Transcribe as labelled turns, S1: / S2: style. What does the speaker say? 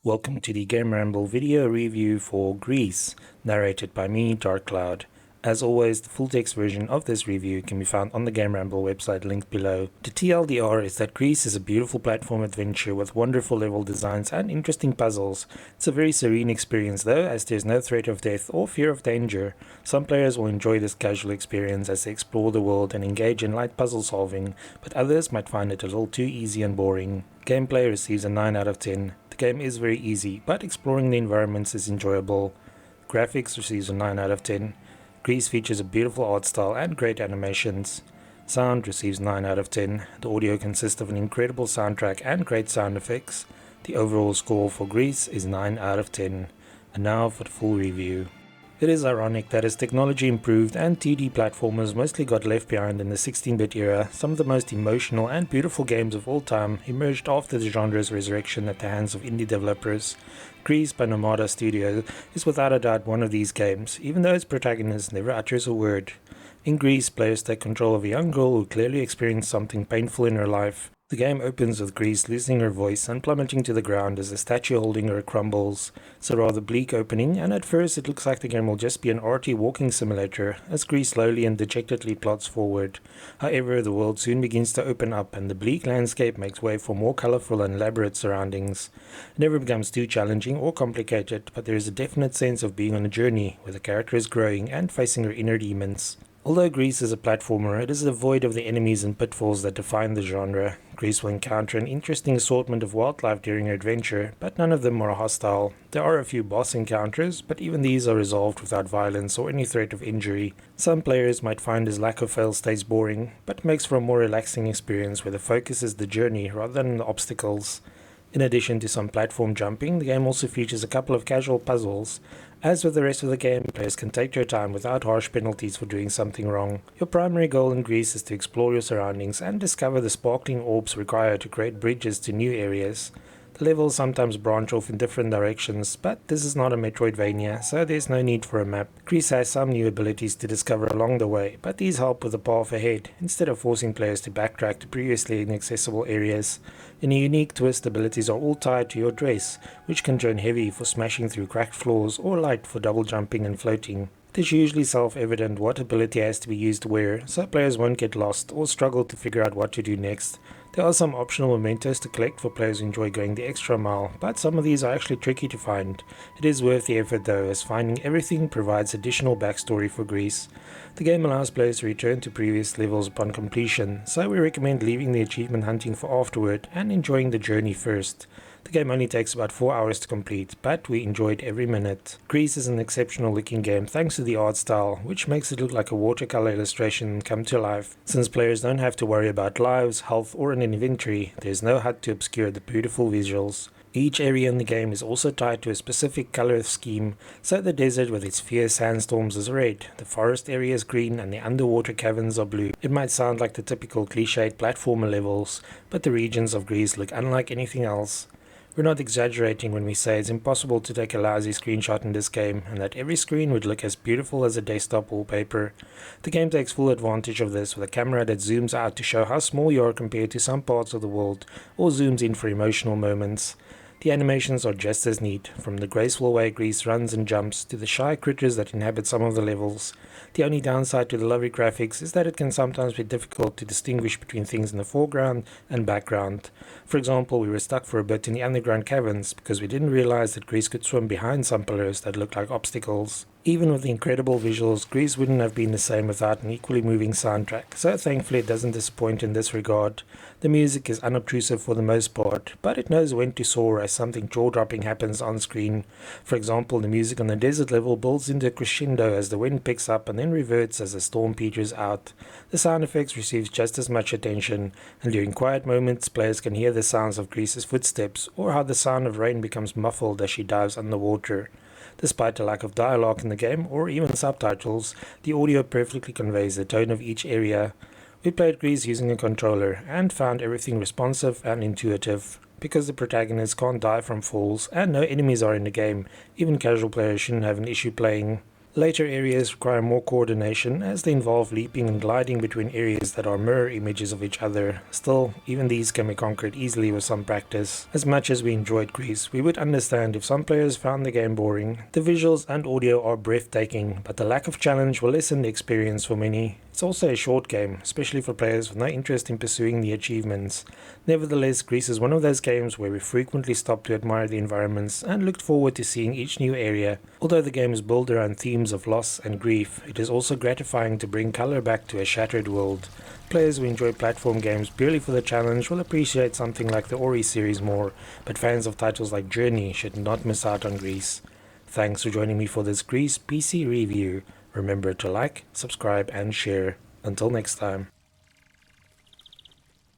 S1: Welcome to the GameRamble video review for Gris, narrated by me, Dark Cloud. As always, the full text version of this review can be found on the GameRamble website linked below. The TLDR is that Gris is a beautiful platform adventure with wonderful level designs and interesting puzzles. It's a very serene experience though, as there's no threat of death or fear of danger. Some players will enjoy this casual experience as they explore the world and engage in light puzzle solving, but others might find it a little too easy and boring. Gameplay receives a 9 out of 10. The game is very easy, but exploring the environments is enjoyable. Graphics receives a 9 out of 10. Gris features a beautiful art style and great animations. Sound receives 9 out of 10. The audio consists of an incredible soundtrack and great sound effects. The overall score for Gris is 9 out of 10. And now for the full review. It is ironic that as technology improved and 2D platformers mostly got left behind in the 16-bit era, some of the most emotional and beautiful games of all time emerged after the genre's resurrection at the hands of indie developers. Gris by Nomada Studio is without a doubt one of these games, even though its protagonist never utters a word. In Gris, players take control of a young girl who clearly experienced something painful in her life. The game opens with Gris losing her voice and plummeting to the ground as the statue holding her crumbles. It's a rather bleak opening, and at first it looks like the game will just be an arty walking simulator, as Gris slowly and dejectedly plods forward. However, the world soon begins to open up, and the bleak landscape makes way for more colorful and elaborate surroundings. It never becomes too challenging or complicated, but there is a definite sense of being on a journey, where the character is growing and facing her inner demons. Although Gris is a platformer, it is devoid of the enemies and pitfalls that define the genre. Gris will encounter an interesting assortment of wildlife during your adventure, but none of them are hostile. There are a few boss encounters, but even these are resolved without violence or any threat of injury. Some players might find his lack of fail states boring, but makes for a more relaxing experience where the focus is the journey rather than the obstacles. In addition to some platform jumping, the game also features a couple of casual puzzles. As with the rest of the game, players can take their time without harsh penalties for doing something wrong. Your primary goal in Gris is to explore your surroundings and discover the sparkling orbs required to create bridges to new areas. The levels sometimes branch off in different directions, but this is not a Metroidvania, so there's no need for a map. Gris has some new abilities to discover along the way, but these help with the path ahead, instead of forcing players to backtrack to previously inaccessible areas. In a unique twist, abilities are all tied to your dress, which can turn heavy for smashing through cracked floors or light for double jumping and floating. It is usually self-evident what ability has to be used where, so players won't get lost or struggle to figure out what to do next. There are some optional mementos to collect for players who enjoy going the extra mile, but some of these are actually tricky to find. It is worth the effort though, as finding everything provides additional backstory for Gris. The game allows players to return to previous levels upon completion, so we recommend leaving the achievement hunting for afterward and enjoying the journey first. The game only takes about 4 hours to complete, but we enjoyed every minute. Gris is an exceptional looking game thanks to the art style, which makes it look like a watercolor illustration come to life. Since players don't have to worry about lives, health or an inventory, there's no HUD to obscure the beautiful visuals. Each area in the game is also tied to a specific color scheme, so the desert with its fierce sandstorms is red, the forest area is green and the underwater caverns are blue. It might sound like the typical cliched platformer levels, but the regions of Gris look unlike anything else. We're not exaggerating when we say it's impossible to take a lousy screenshot in this game, and that every screen would look as beautiful as a desktop wallpaper. The game takes full advantage of this with a camera that zooms out to show how small you are compared to some parts of the world, or zooms in for emotional moments. The animations are just as neat, from the graceful way Gris runs and jumps to the shy critters that inhabit some of the levels. The only downside to the lovely graphics is that it can sometimes be difficult to distinguish between things in the foreground and background. For example, we were stuck for a bit in the underground caverns because we didn't realize that Gris could swim behind some pillars that looked like obstacles. Even with the incredible visuals, Gris wouldn't have been the same without an equally moving soundtrack, so thankfully it doesn't disappoint in this regard. The music is unobtrusive for the most part, but it knows when to soar as something jaw-dropping happens on screen. For example, the music on the desert level builds into a crescendo as the wind picks up and then reverts as the storm peters out. The sound effects receives just as much attention, and during quiet moments players can hear the sounds of Gris's footsteps or how the sound of rain becomes muffled as she dives underwater. Despite the lack of dialogue in the game, or even subtitles, the audio perfectly conveys the tone of each area. We played Gris using a controller, and found everything responsive and intuitive. Because the protagonist can't die from falls, and no enemies are in the game, even casual players shouldn't have an issue playing. Later areas require more coordination as they involve leaping and gliding between areas that are mirror images of each other. Still, even these can be conquered easily with some practice. As much as we enjoyed Gris, we would understand if some players found the game boring. The visuals and audio are breathtaking, but the lack of challenge will lessen the experience for many. It's also a short game, especially for players with no interest in pursuing the achievements. Nevertheless, Gris is one of those games where we frequently stop to admire the environments and looked forward to seeing each new area. Although the game is built around themes of loss and grief, it is also gratifying to bring color back to a shattered world. Players who enjoy platform games purely for the challenge will appreciate something like the Ori series more, but fans of titles like Journey should not miss out on Gris. Thanks for joining me for this Gris PC review. Remember to like, subscribe and share. Until next time.